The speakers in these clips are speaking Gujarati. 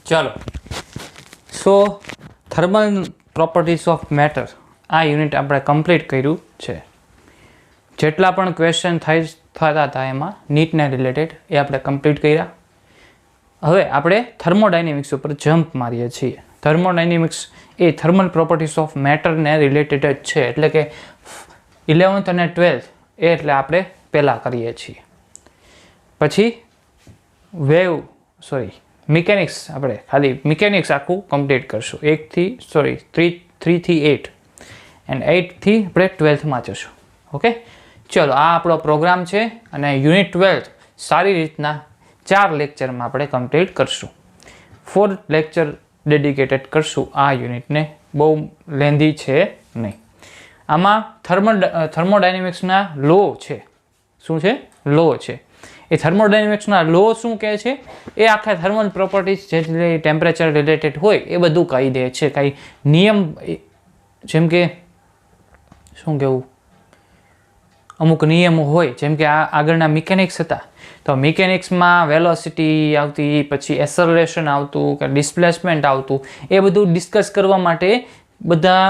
ચાલો, સો થર્મલ પ્રોપર્ટીઝ ઓફ મેટર આ યુનિટ આપણે કમ્પ્લીટ કર્યું છે. જેટલા પણ ક્વેશ્ચન થતા હતા એમાં નીટને રિલેટેડ એ આપણે કમ્પ્લીટ કર્યા. હવે આપણે થર્મોડાયનેમિક્સ ઉપર જમ્પ મારીએ છીએ. થર્મોડાયનેમિક્સ એ થર્મલ પ્રોપર્ટીઝ ઓફ મેટરને રિલેટેડ જ છે, એટલે કે 11th અને 12th એ એટલે આપણે પહેલાં કરીએ છીએ. પછી મિકેનિક્સ આપણે ખાલી મિકેનિક્સ આખું કમ્પ્લીટ કરશું 3 થી 8 એન્ડ 8 થી આપણે 12થમાં જશું. ઓકે, ચલો આ આપણો પ્રોગ્રામ છે અને યુનિટ 12 સારી રીતના 4 લેક્ચરમાં આપણે કમ્પ્લીટ કરશું. 4 લેક્ચર ડેડિકેટેડ કરશું આ યુનિટને, બહુ લેન્ધી છે નહીં. આમાં થર્મોડાયનેમિક્સના લો છે. શું છે? લો છે. એ થર્મોડાયનેમિક્સના લો શું કહે છે એ આખા થર્મલ પ્રોપર્ટીઝ જે ટેમ્પરેચર રિલેટેડ હોય એ બધું કહી દે છે. કાંઈ નિયમ જેમ કે શું કહેવું, અમુક નિયમો હોય, જેમ કે આ આગળના મિકેનિક્સ હતા તો મિકેનિક્સમાં વેલોસિટી આવતી, પછી એસલરેશન આવતું કે ડિસ્પ્લેસમેન્ટ આવતું, એ બધું ડિસ્કસ કરવા માટે બધા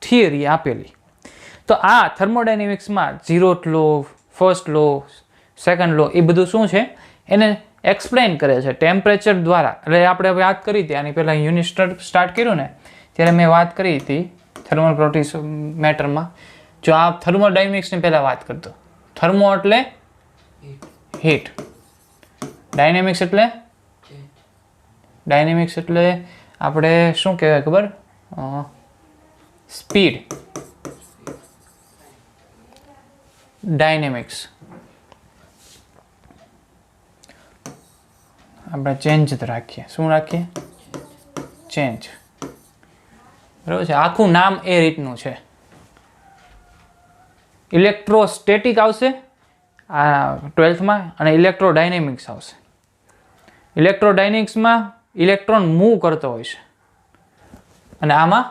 થિયરી આપેલી. તો આ થર્મોડાયનેમિક્સમાં ઝીરોથ લો, ફર્સ્ટ લો, સેકન્ડ લો એ બધું શું છે એને એક્સપ્લેન કરે છે ટેમ્પરેચર દ્વારા. એટલે આપણે વાત કરી હતી આની પહેલાં યુનિટ સ્ટાર્ટ કર્યું ને ત્યારે મેં વાત કરી હતી થર્મલ પ્રોપર્ટીઝ મેટરમાં. જો આ થર્મોડાયનેમિક્સની પહેલાં વાત કરતો, થર્મો એટલે હીટ, ડાયનેમિક્સ એટલે આપણે શું કહેવાય ખબર, સ્પીડ. ડાયનેમિક્સ આપણે ચેન્જ જ રાખીએ. શું રાખીએ? ચેન્જ. બરાબર છે. આખું નામ એ રીતનું છે. ઇલેક્ટ્રોસ્ટેટિક આવશે આ 12થમાં અને ઇલેક્ટ્રોડાયનેમિક્સ આવશે. ઇલેક્ટ્રોડાયનેમિક્સમાં ઇલેક્ટ્રોન મૂવ કરતો હોય છે અને આમાં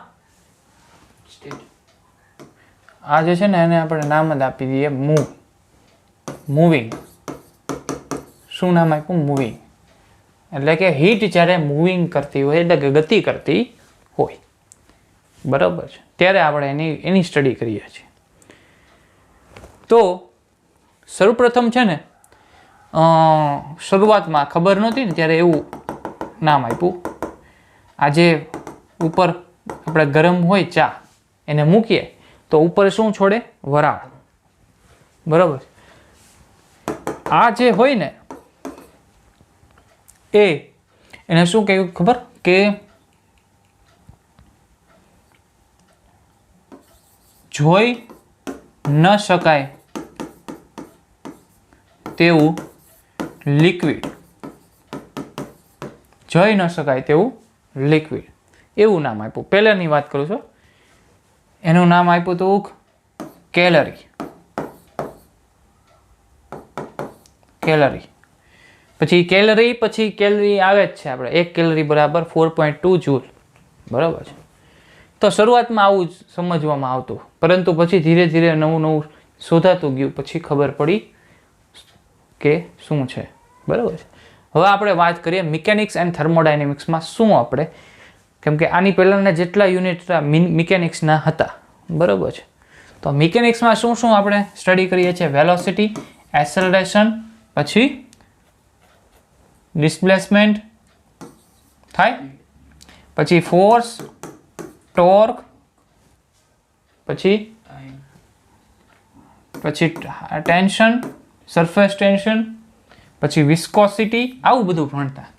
આ જે છે ને એને આપણે નામ જ આપી દઈએ મૂવિંગ. શું નામ આપ્યું? મૂવિંગ. એટલે કે હીટ જ્યારે મૂવિંગ કરતી હોય એટલે કે ગતિ કરતી હોય, બરાબર છે, ત્યારે આપણે એની સ્ટડી કરીએ છીએ. તો સર્વપ્રથમ છે ને શરૂઆતમાં ખબર નહોતી ને ત્યારે એવું નામ આપ્યું. આજે ઉપર આપણે ગરમ હોય ચા એને મૂકીએ તો ઉપર શું છોડે? વરાળ. બરાબર. આ જે હોય ને એને શું કહ્યું ખબર? કે જોઈ ન શકાય તેવું લિક્વિડ. જોઈ ન શકાય તેવું લિક્વિડ એવું નામ આપ્યું. પહેલાની વાત કરું છું, એનું નામ આપ્યું હતું કેલરી. પછી કેલરી આવે જ છે આપણે 1 કેલરી બરાબર 4.2 જૂલ. બરાબર છે. તો શરૂઆતમાં આવું જ સમજવામાં આવતું, પરંતુ પછી ધીરે ધીરે નવું શોધાતું ગયું, પછી ખબર પડી કે શું છે. બરાબર છે. હવે આપણે વાત કરીએ મિકેનિક્સ એન્ડ થર્મોડાયનેમિક્સમાં શું આપણે, કેમ કે આની પહેલાંના જેટલા યુનિટ મિકેનિક્સના હતા. બરાબર છે. તો મિકેનિક્સમાં શું આપણે સ્ટડી કરીએ છીએ? વેલોસિટી, એસેલરેશન, પછી ડિસ્પ્લેસમેન્ટ થાય, પછી ફોર્સ, ટોર્ક, પછી ટેન્શન, સરફેસ ટેન્શન, પછી વિસ્કોસિટી, આવું બધું ભણતા.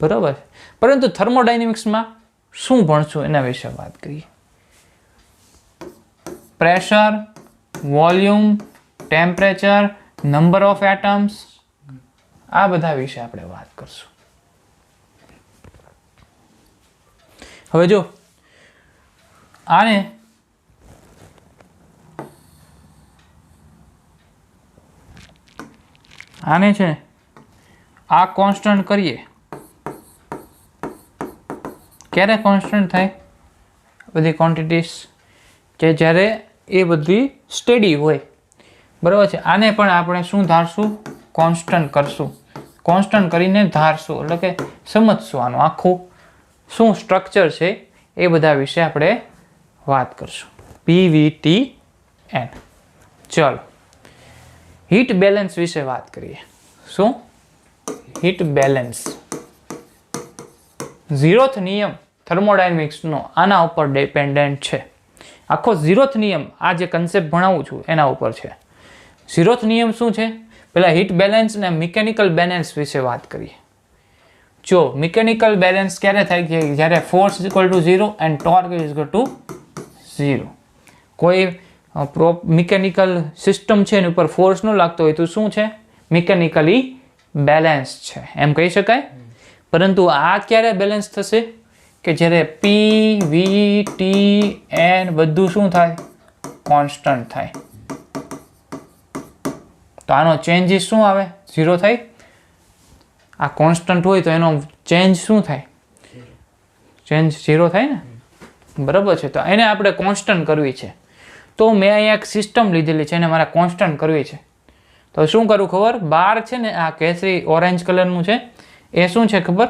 બરાબર. પરંતુ થર્મોડાયનેમિક્સમાં શું ભણશું એના વિશે વાત કરીએ. Pressure, volume, temperature, number of atoms, આ બધા વિશે આપણે વાત કરશું. હવે જો આને છે આ કોન્સ્ટન્ટ કરીએ, ક્યારે કોન્સ્ટન્ટ થાય? બધી ક્વોન્ટિટીઝ કે જ્યારે એ બધી સ્ટેડી હોય. બરાબર છે. આને પણ આપણે શું ધારશું? કોન્સ્ટન્ટ કરશું. કોન્સ્ટન્ટ કરીને ધારશું, એટલે કે સમજશું આનું આખું શું સ્ટ્રક્ચર છે એ બધા વિશે આપણે વાત કરશું. PVTN. ચલો હીટ બેલેન્સ વિશે વાત કરીએ. શું? Heat balance. ઝીરોથ નિયમ થર્મોડાયનેમિક્સનો આના ઉપર ડિપેન્ડન્ટ છે. આખો ઝીરોથ નિયમ આ જે કન્સેપ્ટ ભણાવું છું એના ઉપર છે. ઝીરોથ નિયમ શું છે? પહેલા હીટ બેલેન્સ અને મિકેનિકલ બેલેન્સ વિશે વાત કરીએ. જો મિકેનિકલ બેલેન્સ ક્યારે થાય છે? જ્યારે force is equal to 0 and torque is equal to 0. કોઈ મિકેનિકલ સિસ્ટમ છે એની ઉપર ફોર્સ ન લાગતો હોય તો શું છે? મિકેનિકલી બેલેન્સ છે એમ કહી શકાય. પરંતુ આ ક્યારે બેલેન્સ થશે? કે જ્યારે PVTN બધું શું થાય? કોન્સ્ટન્ટ થાય. તો આનો ચેન્જીસ શું આવે? 0 થાય. આ કોન્સ્ટન્ટ હોય તો એનો ચેન્જ શું થાય? ચેન્જ 0 થાય ને, બરાબર છે. તો એને આપણે કોન્સ્ટન્ટ કરવી છે. તો મેં અહીંયા એક સિસ્ટમ લીધેલી છે એને મારે કોન્સ્ટન્ટ કરવી છે. તો શું કરું ખબર? બાર છે ને આ કેસરી ઓરેન્જ કલરનું છે એ શું છે ખબર?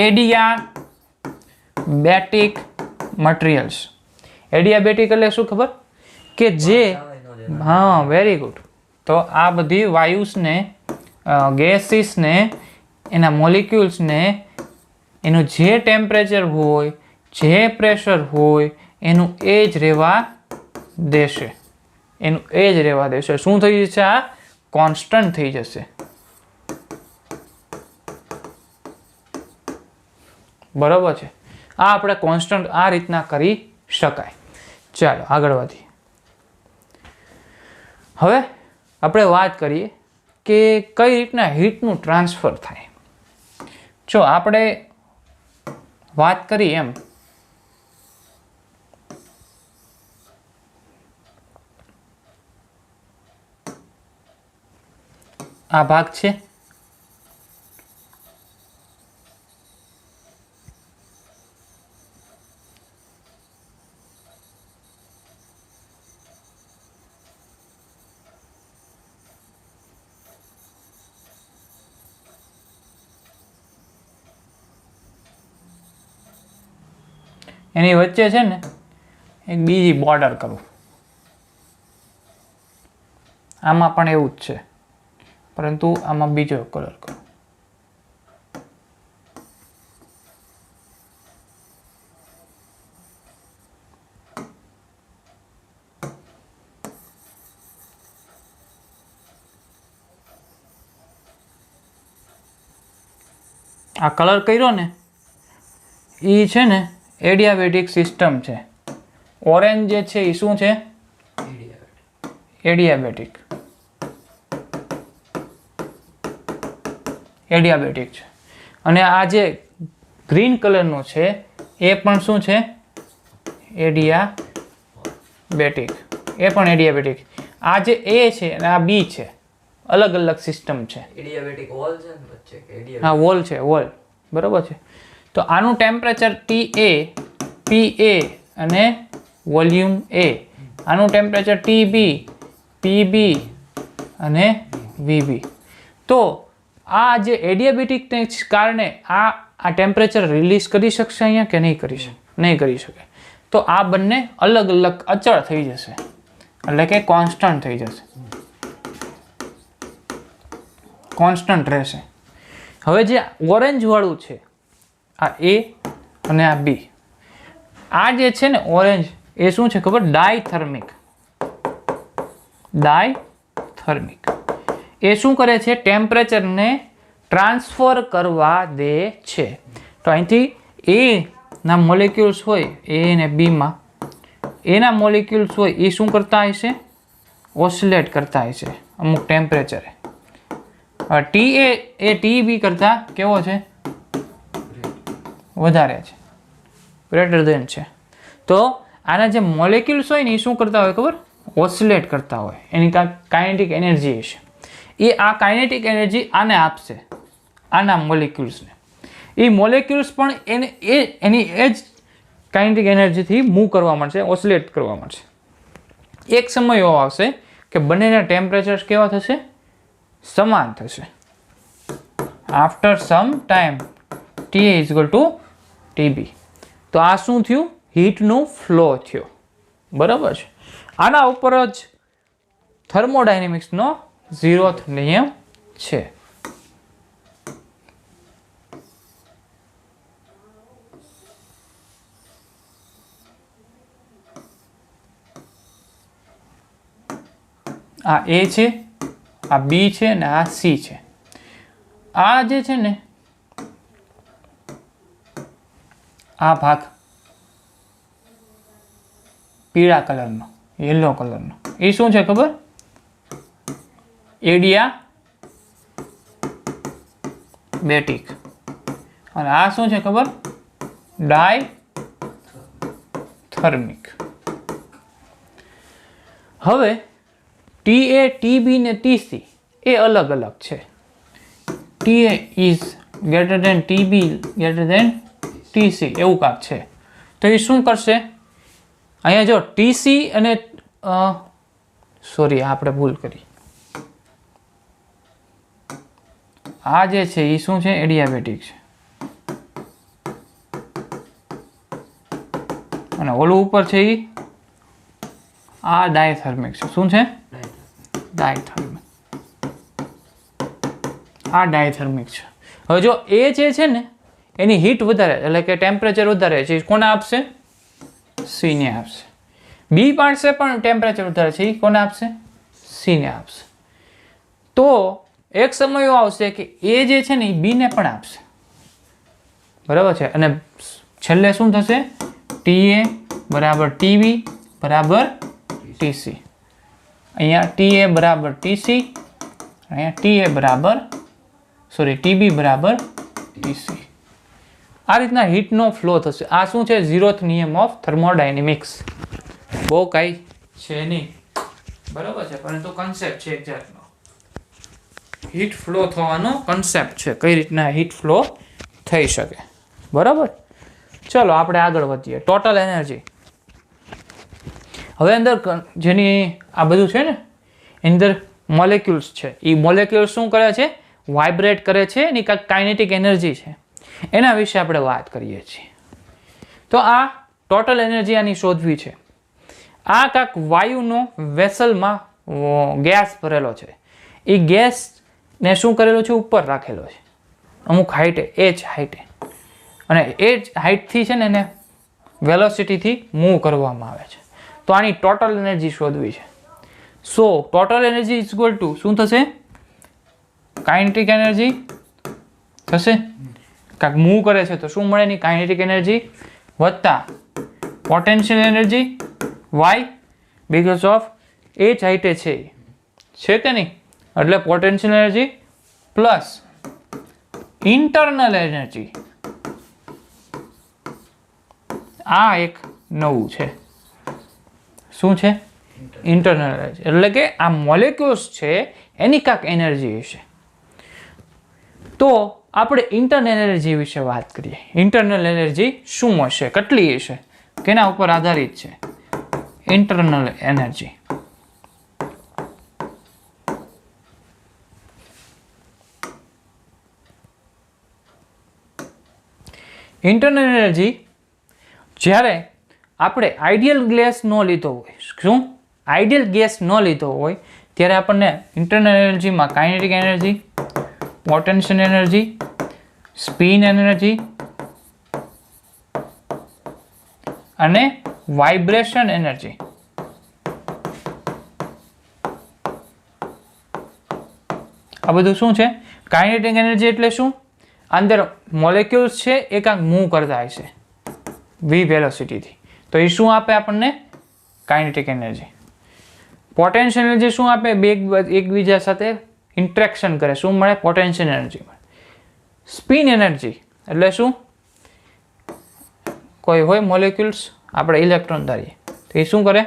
Adiabatic materials. એડિયાબેટિક એટલે શું ખબર? કે જે હા વેરી ગુડ. તો આ બધી વાયુસને ગેસીસને એના મોલિક્યુલ્સને એનું જે ટેમ્પરેચર હોય જે પ્રેશર હોય એનું એ જ રહેવા દેશે. એનું એ જ રહેવા દેશે. શું થઈ જશે? આ કોન્સ્ટન્ટ થઈ જશે. બરાબર છે. આ આપણે કોન્સ્ટન્ટ આ રીતના કરી શકાય. ચાલો આગળ વધીએ. હવે આપણે વાત કરીએ કે કઈ રીતના હીટનું ટ્રાન્સફર થાય. જો આપણે વાત કરીએ એમ આ ભાગ છે એની વચ્ચે છે ને એક બીજી બોર્ડર કરું. આમાં પણ એવું જ છે પરંતુ આમાં બીજો કલર કરું. આ કલર કર્યો ને એ છે ને એડિયાબેટિક સિસ્ટમ છે. ઓરેન્જ જે છે એ શું છે? એડિયાબેટિક. એડિયાબેટિક છે. અને આ જે ગ્રીન કલરનું છે એ પણ શું છે? એડિયાબેટિક. એ પણ એડિયાબેટિક. આ જે એ છે અને આ બી છે, અલગ અલગ સિસ્ટમ છે. એડિયાબેટિક વોલ છે ને વચ્ચે કે એડિયાબેટિક? હા વોલ છે, વોલ. બરાબર છે. તો આનું ટેમ્પરેચર TA, PA અને વોલ્યુમ A. આનું ટેમ્પરેચર TB, PB અને VB. તો આ જે એડિયાબેટિકને કારણે આ ટેમ્પરેચર રિલીઝ કરી શકશે અહીંયા કે નહીં કરી શકે? નહીં કરી શકે. તો આ બંને અલગ અલગ અચળ થઈ જશે, એટલે કે કોન્સ્ટન્ટ થઈ જશે, કોન્સ્ટન્ટ રહેશે. હવે જે ઓરેન્જ વાળું છે આ A અને આ B. આ જે છે ને ઓરેન્જ એ શું છે ખબર? ડાયથર્મિક. ડાયથર્મિક એ શું કરે છે? ટેમ્પરેચરને ટ્રાન્સફર કરવા દે છે. તો અહીંથી A ના મોલેક્યુલ્સ હોય A અને B માં, એના મોલેક્યુલ્સ હોય એ શું કરતા હશે? ઓસિલેટ કરતા હશે અમુક ટેમ્પરેચરે. TA એ TB કરતા કેવો છે? વધારે છે, ગ્રેટર દેન છે. તો આના જે મોલેક્યુલ્સ હોય ને એ શું કરતા હોય ખબર? ઓસિલેટ કરતા હોય. એની કાઇનેટિક એનર્જી હશે. એ આ કાઇનેટિક એનર્જી આને આપશે, આના મોલેક્યુલ્સને. એ મોલેક્યુલ્સ પણ એની એ જ કાઇનેટિક એનર્જીથી મૂવ કરવા મળશે, ઓસિલેટ કરવા મળશે. એક સમય એવો આવશે કે બંનેના ટેમ્પરેચર્સ કેવા થશે? સમાન થશે. After some time TA is equal to TB. તો આ શું થયું? હીટનું ફ્લો થયો. બરાબર છે. આના ઉપર જ થર્મોડાયનેમિક્સનો 0th નિયમ છે. આ A છે, આ B છે અને આ C છે. આ જે છે ને આ ભાગ પીળા કલરનો, યલો કલરનો, એ શું છે ખબર? એડિયાબેટિક. અને આ શું છે ખબર? ડાયથર્મિક. હવે TA, TB ને TC એ અલગ અલગ છે. TA is greater than TB greater than TC એવું કાંક છે. તો એ શું કરશે? અહીંયા જો TC અને સોરી આપણે ભૂલ કરી. આ જે છે એ શું છે? એડિયાબેટિક છે. અને ઓલું ઉપર છે એ આ ડાયથર્મિક છે. શું છે? ડાયથર્મિક. આ ડાયથર્મિક છે. હવે જો એ જે છે ને એની હીટ વધારે એટલે કે ટેમ્પરેચર વધારે છે, કોને આપશે? C ને આપશે. બી પાસે પણ ટેમ્પરેચર વધારે છે, એ કોને આપશે? C ને આપશે. તો એક સમય એવો આવશે કે એ જે છે ને એ બી ને પણ આપશે. બરાબર છે. અને છેલ્લે શું થશે? TA બરાબર TB બરાબર TC. અહીંયા TA બરાબર TC, અહીંયા TA બરાબર TB બરાબર TC. આ રીતના હીટનો ફ્લો થશે. આ શું છે? 0th નિયમ ઓફ થર્મોડાયનેમિક્સ. બહુ કાંઈ છે નહીં, બરાબર છે, પરંતુ કન્સેપ્ટ છે એક જાતનો. હીટ ફ્લો થવાનો કન્સેપ્ટ છે, કઈ રીતના હીટ ફ્લો થઈ શકે. બરાબર. ચલો આપણે આગળ વધીએ. Total energy. હવે અંદર જેની આ બધું છે ને એની અંદર મોલેક્યુલ્સ છે. એ મોલેક્યુલ્સ શું કરે છે? વાઇબ્રેટ કરે છે. એની કાંઈક કાઇનેટિક એનર્જી છે. એના વિશે આપણે વાત કરીએ છીએ. તો આ ટોટલ એનર્જી આની શોધવી છે. આ કાંઈક વાયુનો વેસલમાં ગેસ ભરેલો છે. એ ગેસને શું કરેલું છે? ઉપર રાખેલો છે અમુક હાઈટે, h હાઈટે. અને એ જ હાઈટથી છે ને એને વેલોસિટીથી મૂવ કરવામાં આવે છે. તો આની ટોટલ એનર્જી શોધવી છે. સો total energy is equal to શું થશે? કાઇનેટિક એનર્જી થશે. કાંઈક મૂવ કરે છે તો શું મળે? એની કાઇનેટિક એનર્જી વત્તા potential energy why because of h હાઈટે છે કે નહીં? એટલે potential energy plus internal energy. આ એક નવું છે. શું છે? Internal energy. એટલે કે આ મોલેક્યુલ્સ છે એની કાંઈક એનર્જી હશે. તો આપણે ઇન્ટરનલ એનર્જી વિશે વાત કરીએ. ઇન્ટરનલ એનર્જી શું હશે? કેટલી હશે? કેના ઉપર આધારિત છે? Internal energy. ઇન્ટરનલ એનર્જી જ્યારે આપણે આઈડિયલ ગેસ ન લીધો હોય, શું આઈડિયલ ગેસ ન લીધો હોય ત્યારે આપણને ઇન્ટરનલ એનર્જીમાં kinetic energy, potential energy, spin energy અને વાઇબ્રેશન એનર્જી આ બધું શું છે? કાઇનેટિક એનર્જી એટલે શું? અંદર મોલેક્યુલ્સ છે એ કાંઈક મૂવ કરતા હશે v વેલોસિટીથી. તો એ શું આપે આપણને? Kinetic energy. પોટેન્શિયલ એનર્જી શું આપે? બે એકબીજા સાથે ઇન્ટરેક્શન કરે. શું મળે? પોટેન્શિયલ એનર્જી મળે. સ્પિન એનર્જી એટલે શું? કોઈ હોય મોલેક્યુલ્સ, આપણે ઇલેક્ટ્રોન ધારીએ તો એ શું કરે?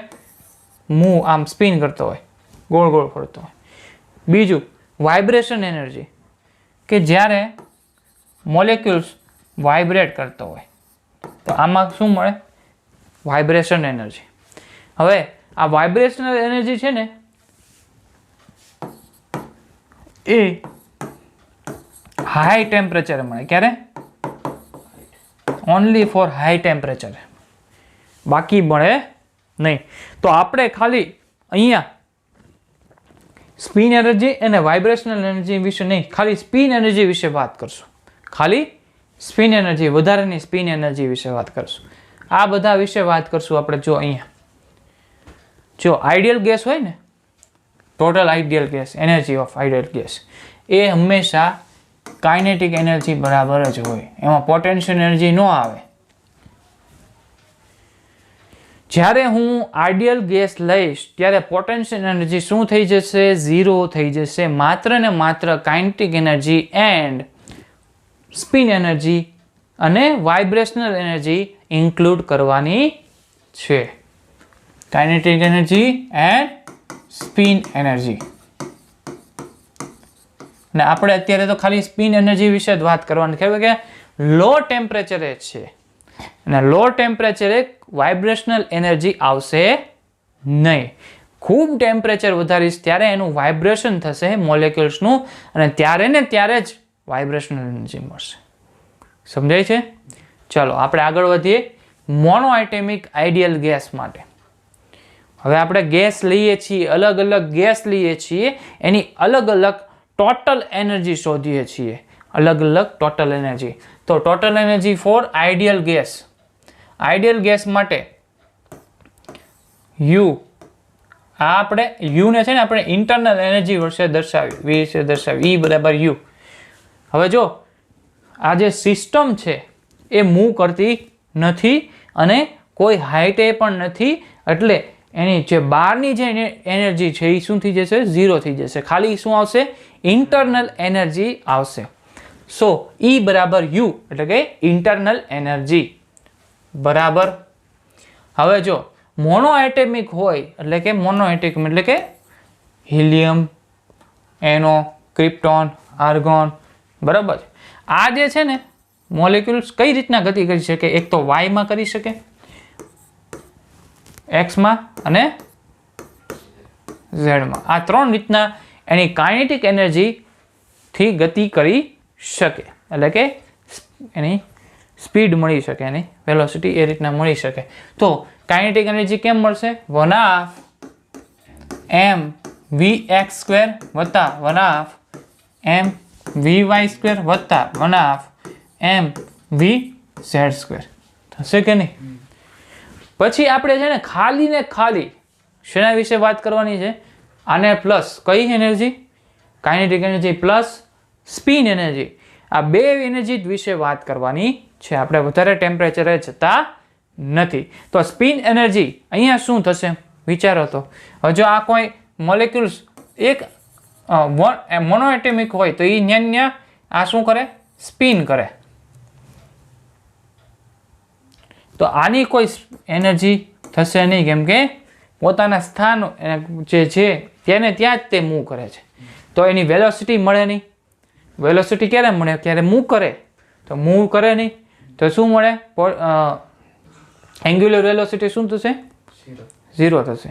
મૂવ આમ સ્પિન કરતો હોય, ગોળ ગોળ ફરતો હોય. બીજું વાઇબ્રેશન એનર્જી કે જ્યારે મોલેક્યુલ્સ વાઇબ્રેટ કરતો હોય તો આમાં શું મળે? Vibration energy. હવે આ વાઇબ્રેશનલ એનર્જી છે ને એ હાઈ ટેમ્પરેચર મળે. ક્યારે? ઓનલી ફોર હાઈ ટેમ્પરેચર, બાકી મળે નહીં. તો આપણે ખાલી અહીંયા સ્પિન એનર્જી અને વાઇબ્રેશનલ એનર્જી વિશે નહીં, ખાલી સ્પિન એનર્જી વિશે વાત કરશું. ખાલી સ્પિન એનર્જી, વધારાની સ્પિન એનર્જી વિશે વાત કરશું. આ બધા વિશે વાત કરશું આપણે. જો અહીંયા જો આઈડિયલ ગેસ હોય ને, total ideal gas, energy of ideal gas, એ હંમેશા કાઇનેટિક એનર્જી બરાબર જ હોય, એમાં પોટેન્શિયલ એનર્જી ન આવે. જ્યારે હું આઈડિયલ ગેસ લઈશ ત્યારે પોટેન્શિયલ એનર્જી શું થઈ જશે? 0 થઈ જશે. માત્ર ને માત્ર kinetic energy and spin energy અને વાઇબ્રેશનલ એનર્જી ઇન્ક્લુડ કરવાની છે. Kinetic energy and spin energy. અને આપણે અત્યારે તો ખાલી સ્પિન એનર્જી વિશે જ વાત કરવાની છે કે લો ટેમ્પરેચરે છે, અને લો ટેમ્પરેચરે વાઇબ્રેશનલ એનર્જી આવશે નહીં. ખૂબ ટેમ્પરેચર વધારીશ ત્યારે એનું વાઇબ્રેશન થશે મોલેક્યુલ્સનું, અને ત્યારે ને ત્યારે જ વાઇબ્રેશનલ એનર્જી મળશે. સમજાય છે? ચાલો આપણે આગળ વધીએ મોનોએટોમિક આઈડિયલ ગેસ માટે. હવે આપણે ગેસ લઈએ છીએ, અલગ અલગ ગેસ લઈએ છીએ, એની અલગ અલગ ટોટલ એનર્જી શોધીએ છીએ. અલગ અલગ ટોટલ એનર્જી. તો total energy for ideal gas. Ideal gas માટે યુ, આ આપણે યુને છે ને આપણે ઇન્ટરનલ એનર્જી વિશે દર્શાવી E બરાબર યુ. હવે જો આ જે સિસ્ટમ છે એ મૂવ કરતી નથી અને કોઈ હાઇટે પણ નથી, એટલે એની જે બહારની જે એનર્જી છે એ શું થઈ જશે? 0 થઈ જશે. ખાલી શું આવશે? ઇન્ટરનલ એનર્જી આવશે. સો E બરાબર યુ એટલે કે ઇન્ટરનલ એનર્જી બરાબર. હવે જો મોનોએટોમિક હોય એટલે કે મોનોએટોમિક એટલે કે હિલિયમ, એનો, ક્રિપ્ટોન, આર્ગોન, બરાબર. આ જે છે ને મોલેક્યુલ્સ કઈ રીતના ગતિ કરી શકે? એક તો y માં કરી શકે, x માં અને z માં. આ 3 રીતના એની કાઇનેટિક એનર્જી થી ગતિ કરી શકે, એટલે કે એની સ્પીડ મળી શકે, એની વેલોસિટી એ રીતના મળી શકે. તો કાઇનેટિક એનર્જી કેમ મળશે? 1/2 mvx² વત્તા 1/2 mvy² વત્તા 1/2 mvz² થશે કે નહીં? પછી આપણે છે ને ખાલી શેના વિશે વાત કરવાની છે? આને પ્લસ કઈ energy? Kinetic energy plus spin energy. આ બે એનર્જી વિશે વાત કરવાની છે. આપણે વધારે ટેમ્પરેચરે જતા નથી. તો સ્પિન એનર્જી અહીંયા શું થશે વિચારો તો. હવે જો આ કોઈ મોલેક્યુલ્સ એક મોનોએટોમિક હોય તો એ ન્યા આ શું કરે? સ્પિન કરે. તો આની કોઈ એનર્જી થશે નહીં, કેમ કે પોતાના સ્થાન જે છે તેને ત્યાં જ તે મૂવ કરે છે. તો એની વેલોસિટી મળે નહીં. વેલોસિટી ક્યારે મળે? ક્યારે મૂવ કરે. તો મૂવ કરે નહીં તો શું મળે? એંગ્યુલર વેલોસિટી શું થશે? 0 થશે.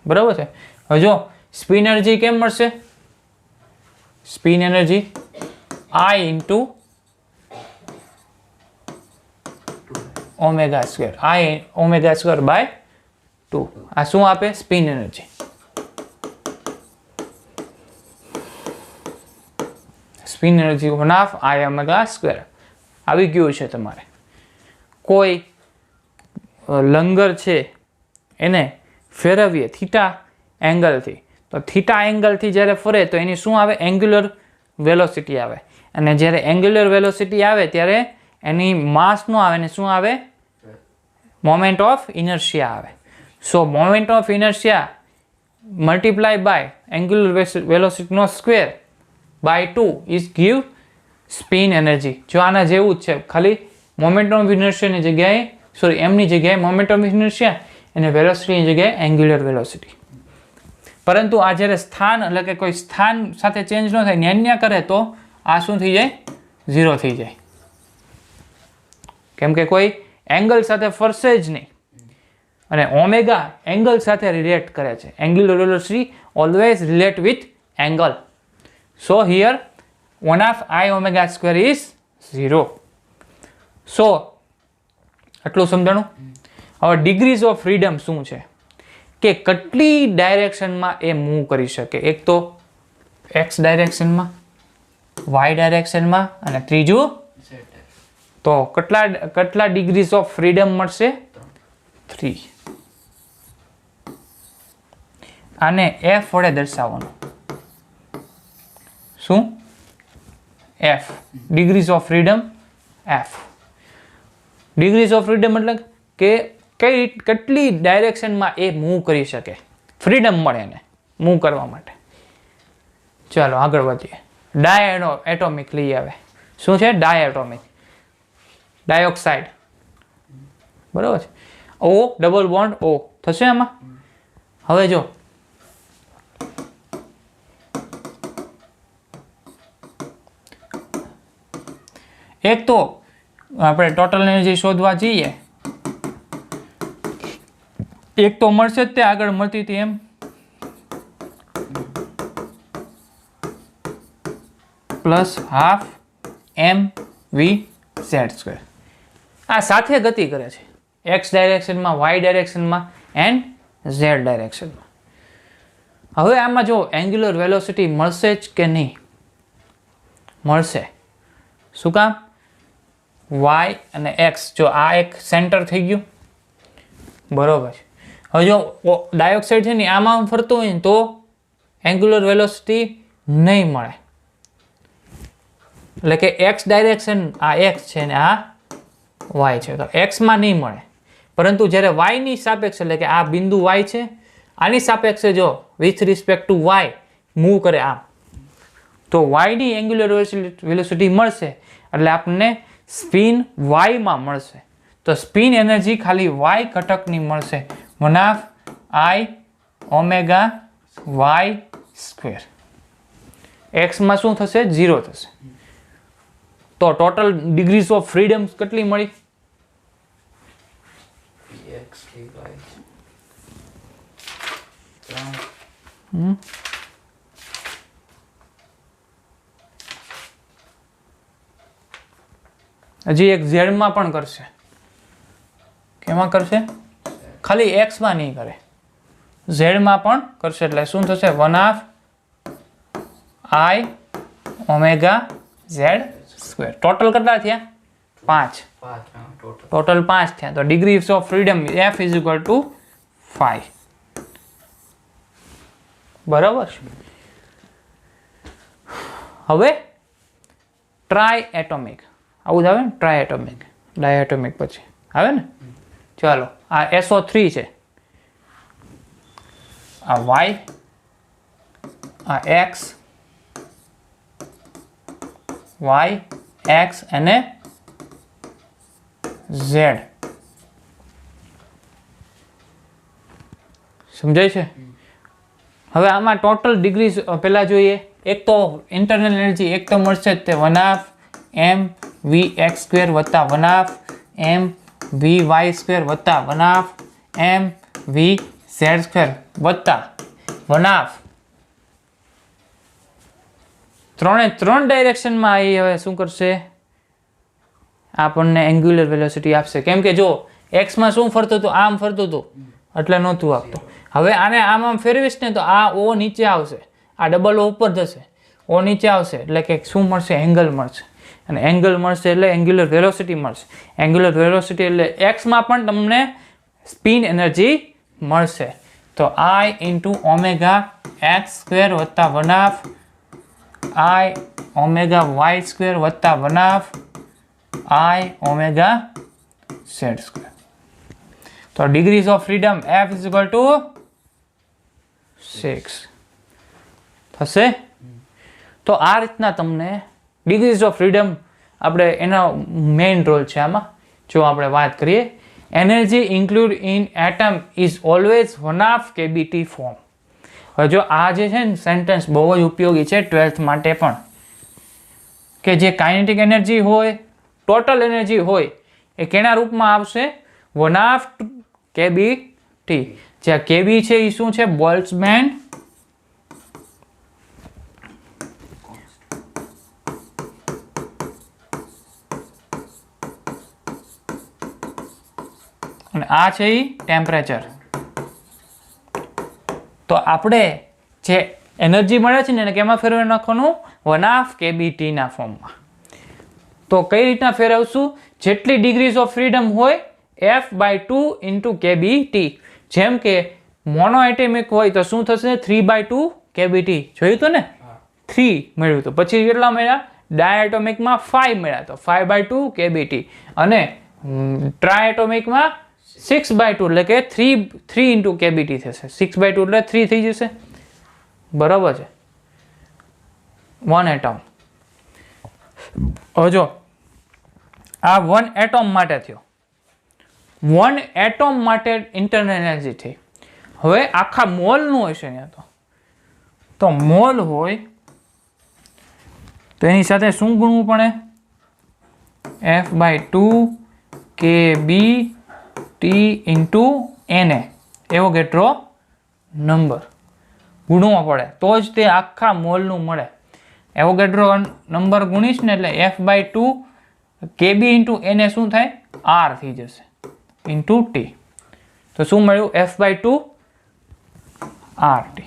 બરાબર છે. હવે જો સ્પિન એનર્જી કેમ મળશે? Spin energy I into omega², I omega²/2. આ શું આપે? Spin energy. Spin energy 1/2 I omega² આવી ગયું છે તમારે. કોઈ લંગર છે એને ફેરવીએ થીટા એંગલથી, તો થીટા એંગલથી જ્યારે ફરે તો એની શું આવે? એંગ્યુલર વેલોસિટી આવે. અને જ્યારે એંગ્યુલર વેલોસિટી આવે ત્યારે એની માસ નો આવે ને શું આવે? મોમેન્ટ ઓફ ઇનર્શિયા આવે. So moment of inertia multiply by angular વેલોસિટીનો square by 2 is give spin energy. જો આના જેવું જ છે, ખાલી મોમેન્ટ ઓફ ઇનર્શિયાની જગ્યાએ એમની જગ્યાએ મોમેન્ટ ઓફ ઇનર્શિયા અને વેલોસિટીની જગ્યાએ એંગ્યુલર વેલોસિટી. પરંતુ આ જ્યારે સ્થાન એટલે કે કોઈ સ્થાન સાથે ચેન્જ ન થાય, ન્યા કરે તો આ શું થઈ જાય? 0 થઈ જાય. કેમ કે કોઈ એંગલ સાથે ફરશે જ નહીં. અને ઓમેગા એંગલ સાથે રિલેટ કરે છે. Angular velocity always relate with angle. So here 1/2 I omega square is 0. So આટલું સમજાણું. હવે ડિગ્રીઝ ઓફ ફ્રીડમ શું છે કે કેટલી ડાયરેક્શનમાં એ મૂવ કરી શકે. એક તો એક્સ ડાયરેક્શનમાં, વાય ડાયરેક્શનમાં અને ત્રીજું તો કેટલા ડિગ્રીઝ ઓફ ફ્રીડમ મળશે? 3. આને એફ વડે દર્શાવવાનું. શું? F, degrees of freedom F. Degrees of freedom એટલે કે કેટલી ડાયરેક્શનમાં એ મૂવ કરી શકે, ફ્રીડમ મળે એને મૂવ કરવા માટે. ચાલો આગળ વધીએ. ડાયએટોમિક લઈ આવે. શું છે? ડાયએટોમિક, ડાયોક્સાઇડ, બરાબર છે. O ડબલ બોન્ડ O થશે આમાં. હવે જો એક તો આપણે ટોટલ એનર્જી શોધવા જઈએ, એક તો મળશે જ તે આગળ મળતી હતી એમ, પ્લસ હાફ mv/z². આ સાથે ગતિ કરે છે એક્સ ડાયરેક્શનમાં, વાય ડાયરેક્શનમાં એન્ડ ઝેડ ડાયરેક્શનમાં. હવે આમાં જો એન્ગ્યુલર વેલોસિટી મળશે જ કે નહીં? મળશે. શું કામ? વાય અને એક્સ, જો આ એક સેન્ટર થઈ ગયું, બરોબર છે. હવે જો ડાયોક્સાઇડ છે ને આમાં ફરતું હોય ને તો એન્ગ્યુલર વેલોસિટી નહીં મળે. એટલે કે એક્સ ડાયરેક્શન આ એક્સ છે ને આ વાય છે, તો એક્સમાં નહીં મળે. પરંતુ જ્યારે વાયની સાપેક્ષે, એટલે કે આ બિંદુ વાય છે, આની સાપેક્ષે જો with respect to Y move કરે આમ, તો વાયની એન્ગ્યુલર વેલોસિટી મળશે. એટલે આપણને સ્પિન વાયમાં મળશે. તો સ્પિન એનર્જી ખાલી વાય ઘટકની મળશે, 1/2 I omega y². એક્સમાં શું થશે? 0 થશે. તો ટોટલ ડિગ્રીઝ ઓફ ફ્રીડમ કેટલી મળી? હજી એક ઝેડમાં પણ કરશે. કેમાં કરશે? ખાલી એક્સમાં નહીં કરે, ઝેડમાં પણ કરશે. એટલે શું થશે? 1/2 I omega z². ટોટલ કેટલા થયા? 5. ટોટલ 5 થયા. તો ડિગ્રીઝ ઓફ ફ્રીડમ F = 5. બરાબર છે. હવે ટ્રાય એટોમિક આવું જ આવે ને, ટ્રાય એટોમિક, ડાયએટોમિક પછી આવે ને. ચાલો આ SO3 છે, આ Y, આ X, Y, X અને Z. સમજાય છે? હવે આમાં ટોટલ ડિગ્રી પહેલા જોઈએ. એક તો ઇન્ટરનલ એનર્જી એક તો મળશે જ તે 1/2 mvx² વત્તા 1/2 mvy² વત્તા 1/2 mvz² વત્તા 1/2 ત્રણ ડાયરેક્શનમાં આવી. હવે શું કરશે? આપણને એન્ગ્યુલર વેલોસિટી આપશે. કેમ કે જો એક્સમાં શું ફરતું હતું? આમ ફરતું હતું, એટલે નહોતું આપતું. હવે આને આમ ફેરવીશ ને તો આ O નીચે આવશે, આ ડબલ O ઉપર જશે, O નીચે આવશે. એટલે કે શું મળશે? એંગલ મળશે. અને એંગલ મળશે એટલે એન્ગ્યુલર વેલોસિટી મળશે. એન્ગ્યુલર વેલોસિટી એટલે એક્સમાં પણ તમને સ્પિન એનર્જી મળશે. તો I × omega x² વત્તા 1/2 I omega y² વત્તા 1/2 I omega z². તો ડિગ્રીઝ ઓફ ફ્રીડમ F = 6 થશે. તો આ રીતના તમને ડિગ્રીઝ ઓફ ફ્રીડમ આપણે એનો મેઇન રોલ છે આમાં. જો આપણે વાત કરીએ, energy include in atom is always 1/2 kBt form. હવે જો આ જે છે ને સેન્ટેન્સ બહુ જ ઉપયોગી છે 12th માટે પણ, કે જે કાઇનેટિક એનર્જી હોય, ટોટલ એનર્જી હોય, એ કેના રૂપમાં આવશે? 1/2 kBt. જે કીબી છે એ શું છે? બોલ્ટ્ઝમેન અને આ છે એ ટેમ્પરેચર. તો આપણે જે એનર્જી મળે છે ને એને કેમાં ફેરવી નાખવાનું? 1/2 kBT ના ફોર્મમાં. તો કઈ રીતના ફેરવશું? જેટલી ડિગ્રીઝ ઓફ ફ્રીડમ હોય F/2 ઇન્ટુ kBT. જેમ કે મોનોએટમિક હોય તો શું થશે? 3/2 kBT. જોયું હતું ને? 3 મળ્યું હતું. પછી કેટલા મળ્યા? ડાયએટોમિકમાં 5 મળ્યા, તો 5/2 kBT. અને ટ્રાયએટોમિકમાં 6/2 એટલે કે 3 ઇન્ટુ kBT થશે. 6/2 એટલે 3 થઈ જશે. બરાબર છે. 1 એટમ. હવે જો આ 1 એટમ માટે થયો. 1 એટમ માટે ઇન્ટરનલ એનર્જી થઈ. હવે આખા મોલનું હશે અહીંયા તો મોલ હોય તો એની સાથે શું ગુણવું પડે? F/2 kBT into Na Avogadro number ગુણવો પડે તો જ તે આખા મોલનું મળે. એવોગેડ્રો નંબર ગુણીશ ને એટલે F/2 kB ઇન્ટુ Na શું થાય? R થઈ જશે ઇન્ટુ T. તો શું મળ્યું? F/2 RT.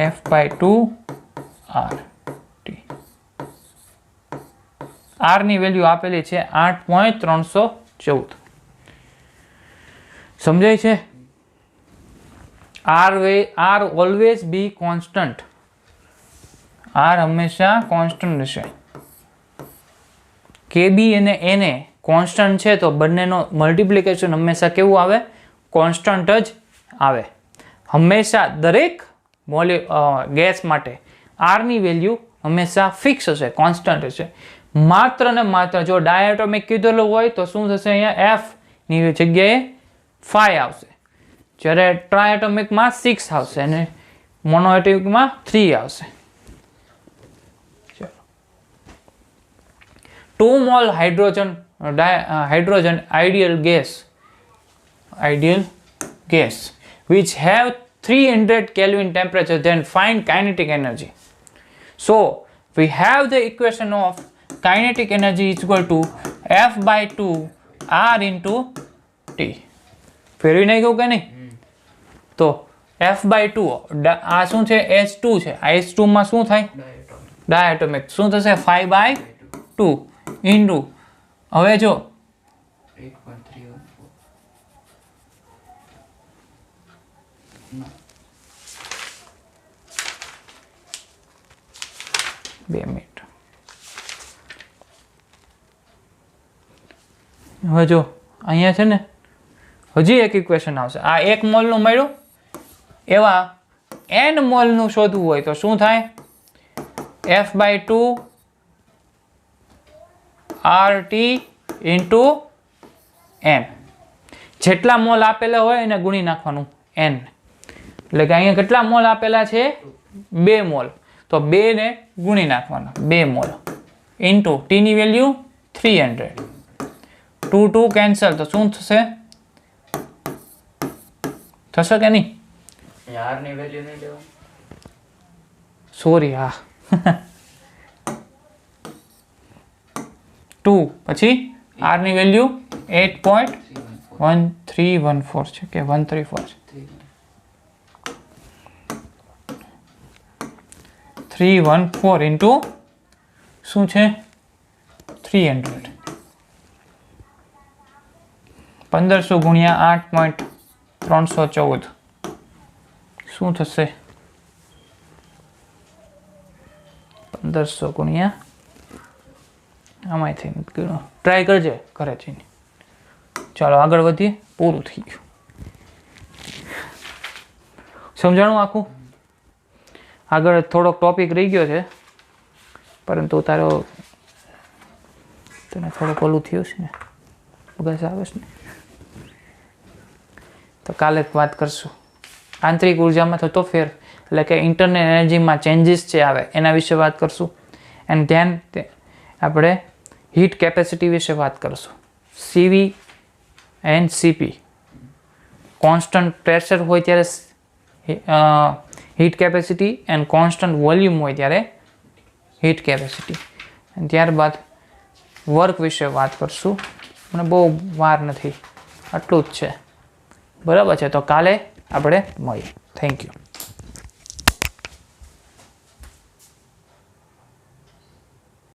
F/2 RT. R ની વેલ્યુ આપેલી છે 8.314. સમજાય છે? R always be constant. R હંમેશા કોન્સ્ટન્ટ રહેશે. KB અને Na કોન્સ્ટન્ટ છે તો બંનેનો મલ્ટિપ્લિકેશન હંમેશા કેવું આવે? કોન્સ્ટન્ટ જ આવે. હંમેશા દરેક ગેસ માટે R ની વેલ્યુ હંમેશા ફિક્સ હશે, કોન્સ્ટન્ટ હશે. માત્ર ને માત્ર જો ડાયએટોમિક કીધેલું હોય તો શું થશે? અહીંયા F ની જગ્યાએ 5 આવશે, જ્યારે ટ્રાયએટોમિકમાં 6 આવશે અને મોનોએટમિકમાં 3 આવશે. 2 mol hydrogen ideal gas which have 300 Kelvin temperature, then find kinetic energy. So we have the equation of kinetic energy is equal to F/2 R into T. ફેરવી નાખ્યું કે નહીં? તો F/2 આ શું છે? H2 છે. આ H2 માં શું થાય? ડાયએટોમિક. શું થશે? 5/2 ઇન્ટુ, હવે જો 2 મિનિટ. હવે જો અહીંયા છે ને હજી એક ઇક્વેશન આવશે. આ 1 મોલનું મળ્યું, એવા n મોલનું શોધવું હોય તો શું થાય? F/2 RT into n. જેટલા મોલ આપેલા હોય એને ગુણી નાખવાનું n. એટલે કે અહીંયા કેટલા મોલ આપેલા છે? 2 મોલ. તો 2 ને ગુણી નાખવાના, 2 મોલ ઇન્ટુ T ની વેલ્યુ 300. 2 કેન્સલ તો શું થશે? થશે કે નહીં? R ની વેલ્યુ નહીં લેવાની. સોરી, હા 2 પછી R ની વેલ્યુ 8.1314 છે કે 134 છે? 314 ઇન્ટુ શું છે? 300. 1500 ગુણ્યા 8.314 શું થશે? 1500 ગુણ્યા આમાંથી ટ્રાય કરજે ઘરે જઈને. ચાલો આગળ વધીએ. પૂરું થઈ ગયું. સમજાણું આખું? આગળ થોડોક ટોપિક રહી ગયો છે, પરંતુ તને થોડુંક ઓલું થયું છે ને, બગસ આવે છે ને, તો કાલે વાત કરશું. આંતરિક ઉર્જામાં થતો ફેર એટલે કે ઇન્ટરનલ એનર્જીમાં ચેન્જીસ છે આવે એના વિશે વાત કરશું. એન્ડ ધેન આપણે હીટ કેપેસિટી વિશે વાત કરશું. CV and CP. Constant pressure હોય ત્યારે heat capacity and constant volume હોય ત્યારે હીટ કેપેસિટી. અને ત્યારબાદ વર્ક વિશે વાત કરશું. મને બહુ વાર નથી, આટલું જ છે. બરાબર છે, તો કાલે આપણે મળીએ. Thank you.